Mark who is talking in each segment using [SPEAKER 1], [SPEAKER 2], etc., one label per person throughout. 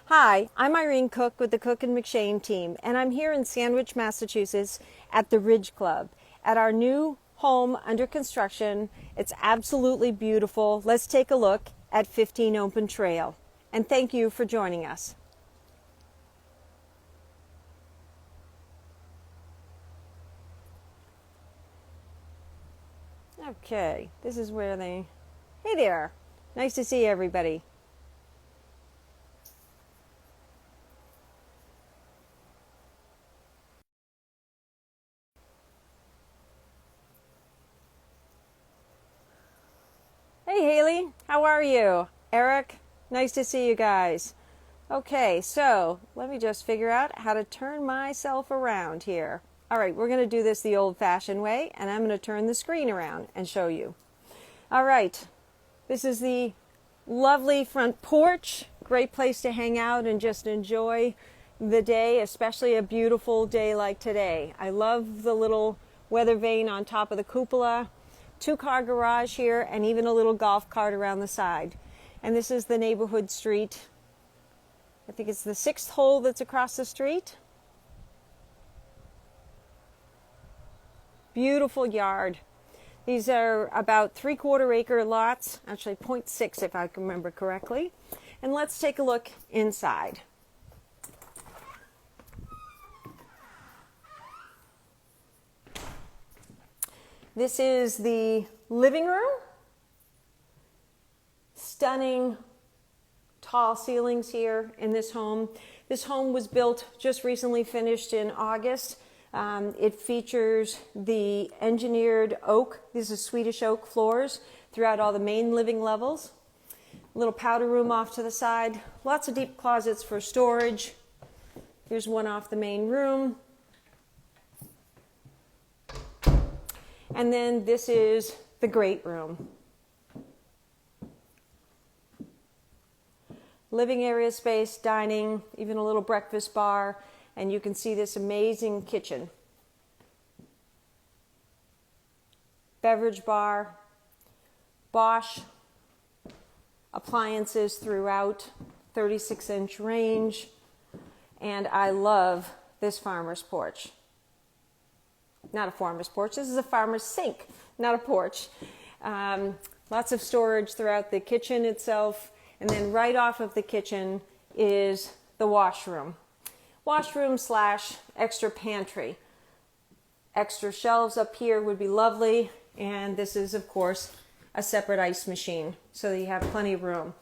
[SPEAKER 1] Hi, I'm Irene Cook with the Cook and McShane team, and I'm here in Sandwich, Massachusetts at the Ridge Club at our new home under construction. It's absolutely beautiful. Let's take a look at 15 Open Trail. And thank you for joining us. Okay, this is where they... Hey there. Nice to see everybody. Hey Haley, how are you? Eric, nice to see you guys. Okay, so let me just figure out how to turn myself around here. All right, we're going to do this the old-fashioned way, and I'm going to turn the screen around and show you. All right, this is the lovely front porch. Great place to hang out and just enjoy the day, especially a beautiful day like today. I love the little weather vane on top of the cupola. Two-car garage here, and even a little golf cart around the side. And this is the neighborhood street. I think it's the 6th hole that's across the street. Beautiful yard. These are about 3/4 acre lots, actually 0.6 if I can remember correctly. And let's take a look inside. This is the living room. Stunning tall ceilings here in this home. This home was built just recently, finished in August. It features the engineered oak, these are Swedish oak floors throughout all the main living levels. A little powder room off to the side. Lots of deep closets for storage. Here's one off the main room. And then this is the great room. Living area space, dining, even a little breakfast bar, and you can see this amazing kitchen. Beverage bar, Bosch appliances throughout, 36-inch range, and I love this farmer's porch. Not a farmer's porch, this is a farmer's sink, not a porch. Lots of storage throughout the kitchen itself, and then right off of the kitchen is the washroom. Washroom / extra pantry. Extra shelves up here would be lovely, and this is of course a separate ice machine, so that you have plenty of room.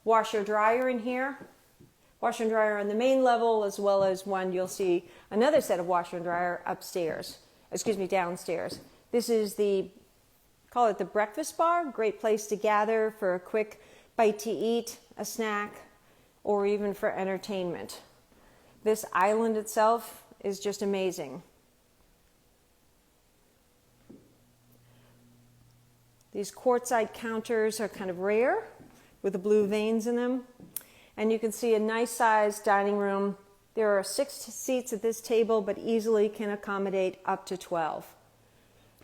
[SPEAKER 1] Washer dryer in here. Washer and dryer on the main level, as well as you'll see another set of washer and dryer downstairs. This is call it the breakfast bar. Great place to gather for a quick bite to eat, a snack, or even for entertainment. This island itself is just amazing. These quartzite counters are kind of rare with the blue veins in them. And you can see a nice sized dining room. There are 6 seats at this table, but easily can accommodate up to 12.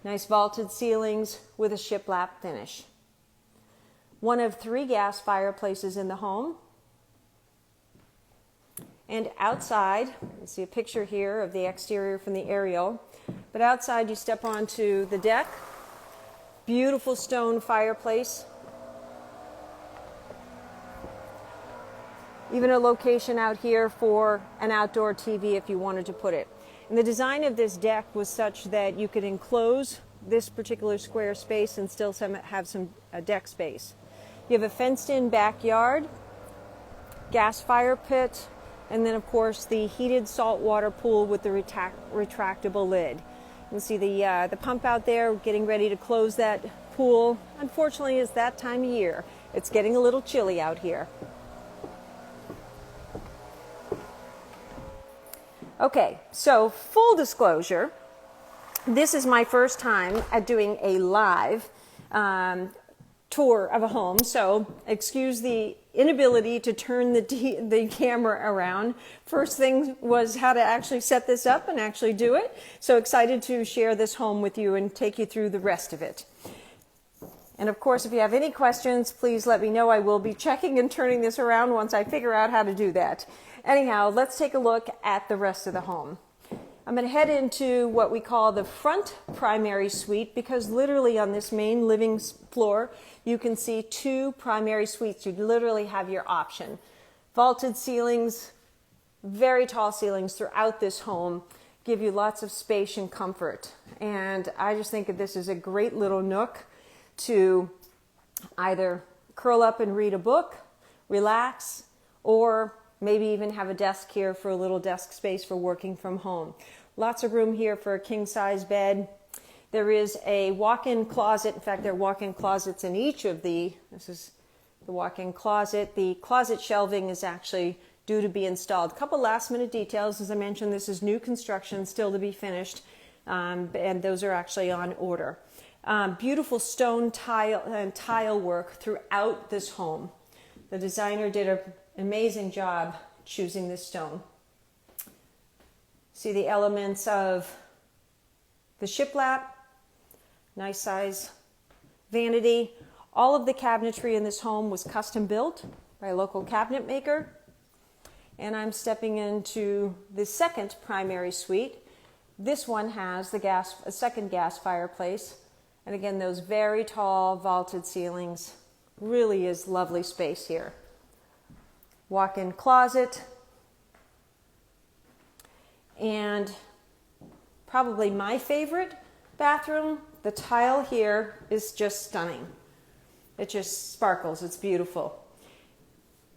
[SPEAKER 1] Nice vaulted ceilings with a shiplap finish. One of 3 gas fireplaces in the home. And outside, you see a picture here of the exterior from the aerial, but outside you step onto the deck. Beautiful stone fireplace. Even a location out here for an outdoor TV if you wanted to put it. And the design of this deck was such that you could enclose this particular square space and still have some deck space. You have a fenced-in backyard, gas fire pit, and then of course the heated saltwater pool with the retractable lid. You can see the pump out there getting ready to close that pool. Unfortunately, it's that time of year. It's getting a little chilly out here. Okay, so full disclosure, this is my first time at doing a live tour of a home, so excuse the inability to turn the camera around. First thing was how to actually set this up and actually do it. So excited to share this home with you and take you through the rest of it. And of course, if you have any questions, please let me know. I will be checking and turning this around once I figure out how to do that. Anyhow, let's take a look at the rest of the home. I'm going to head into what we call the front primary suite, because literally on this main living floor, you can see two primary suites. You literally have your option. Vaulted ceilings, very tall ceilings throughout this home, give you lots of space and comfort. And I just think that this is a great little nook to either curl up and read a book, relax, or maybe even have a desk here for a little desk space for working from home. Lots of room here for a king-size bed. There is a walk-in closet. In fact, there are walk-in closets in each of this is the walk-in closet. The closet shelving is actually due to be installed. A couple last-minute details. As I mentioned, this is new construction, still to be finished, and those are actually on order. Beautiful stone tile work throughout this home. The designer did an amazing job choosing this stone. See the elements of the shiplap, nice size vanity. All of the cabinetry in this home was custom built by a local cabinet maker. And I'm stepping into the second primary suite. This one has a second gas fireplace. And again, those very tall vaulted ceilings. Really is lovely space here. Walk-in closet. And probably my favorite bathroom, the tile here is just stunning. It just sparkles, it's beautiful.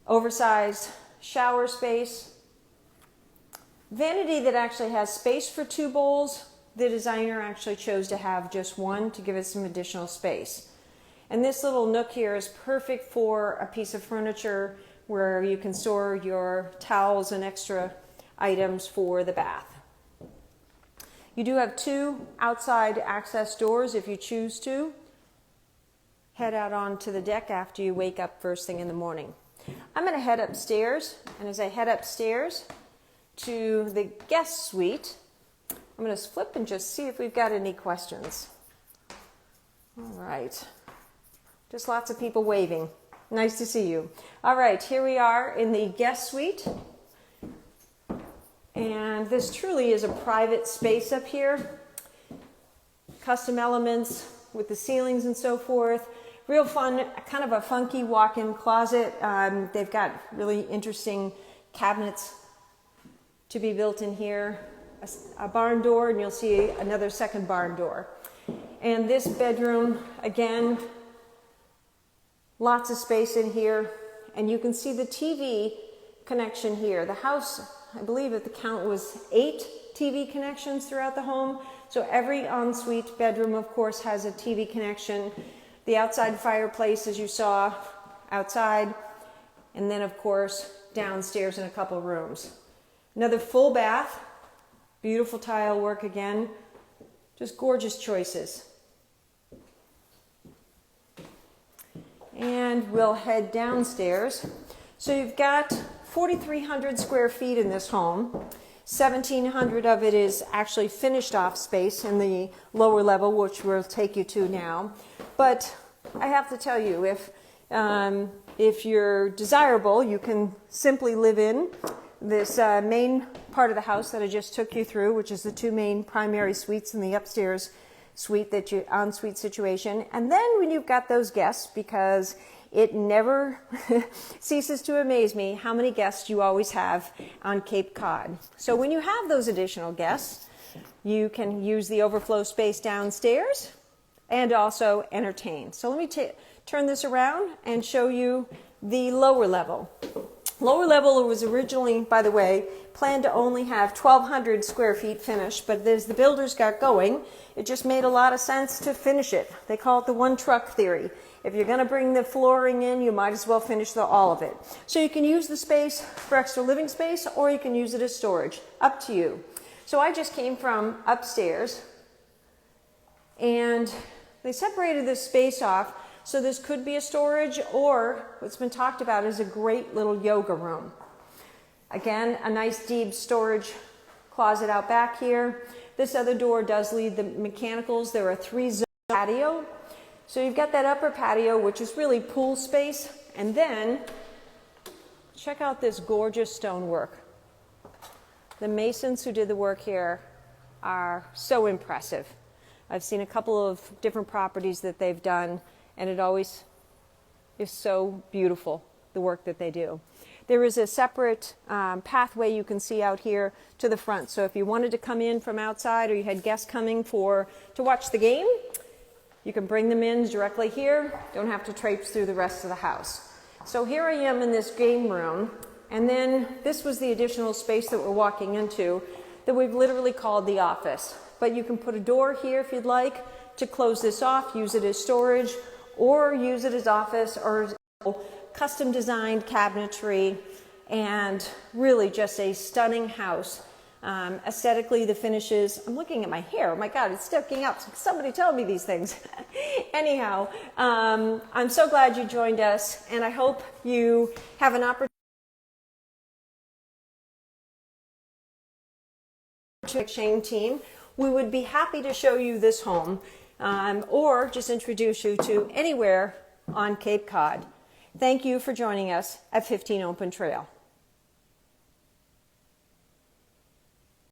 [SPEAKER 1] Oversized shower space. Vanity that actually has space for two bowls. The designer actually chose to have just one to give it some additional space. And this little nook here is perfect for a piece of furniture where you can store your towels and extra items for the bath. You do have two outside access doors if you choose to. Head out onto the deck after you wake up first thing in the morning. I'm going to head upstairs, and as I head upstairs to the guest suite, I'm going to flip and just see if we've got any questions. All right. Just lots of people waving. Nice to see you. All right, here we are in the guest suite. And this truly is a private space up here. Custom elements with the ceilings and so forth. Real fun, kind of a funky walk-in closet. They've got really interesting cabinets to be built in here. A barn door, and you'll see another second barn door. And this bedroom, again, lots of space in here. And you can see the TV connection here. The house, I believe at the count was 8 TV connections throughout the home. So every ensuite bedroom, of course, has a TV connection. The outside fireplace, as you saw, outside. And then, of course, downstairs in a couple rooms. Another full bath. Beautiful tile work again. Just gorgeous choices. And we'll head downstairs. So you've got 4,300 square feet in this home. 1,700 of it is actually finished off space in the lower level, which we'll take you to now. But I have to tell you, if you're desirable, you can simply live in this main part of the house that I just took you through, which is the two main primary suites in the upstairs suite, ensuite situation. And then when you've got those guests, because it never ceases to amaze me how many guests you always have on Cape Cod. So when you have those additional guests, you can use the overflow space downstairs and also entertain. So let me turn this around and show you the lower level. Lower level was originally, by the way, planned to only have 1,200 square feet finished, but as the builders got going, it just made a lot of sense to finish it. They call it the one truck theory. If you're going to bring the flooring in, you might as well finish all of it. So you can use the space for extra living space, or you can use it as storage. Up to you. So I just came from upstairs, and they separated this space off. So this could be a storage, or what's been talked about is a great little yoga room. Again, a nice deep storage closet out back here. This other door does lead the mechanicals. There are 3 zone patio. So you've got that upper patio, which is really pool space, and then check out this gorgeous stonework. The masons who did the work here are so impressive. I've seen a couple of different properties that they've done, and it always is so beautiful, the work that they do. There is a separate pathway you can see out here to the front. So if you wanted to come in from outside or you had guests coming to watch the game, you can bring them in directly here. Don't have to traipse through the rest of the house. So here I am in this game room, and then this was the additional space that we're walking into that we've literally called the office. But you can put a door here if you'd like to close this off, use it as storage, or use it as office or custom designed cabinetry, and really just a stunning house. Aesthetically, the finishes, I'm looking at my hair, oh my God, it's sticking up. Somebody tell me these things. Anyhow, I'm so glad you joined us, and I hope you have an opportunity to McShane team. We would be happy to show you this home, or just introduce you to anywhere on Cape Cod. Thank you for joining us at 15 Open Trail.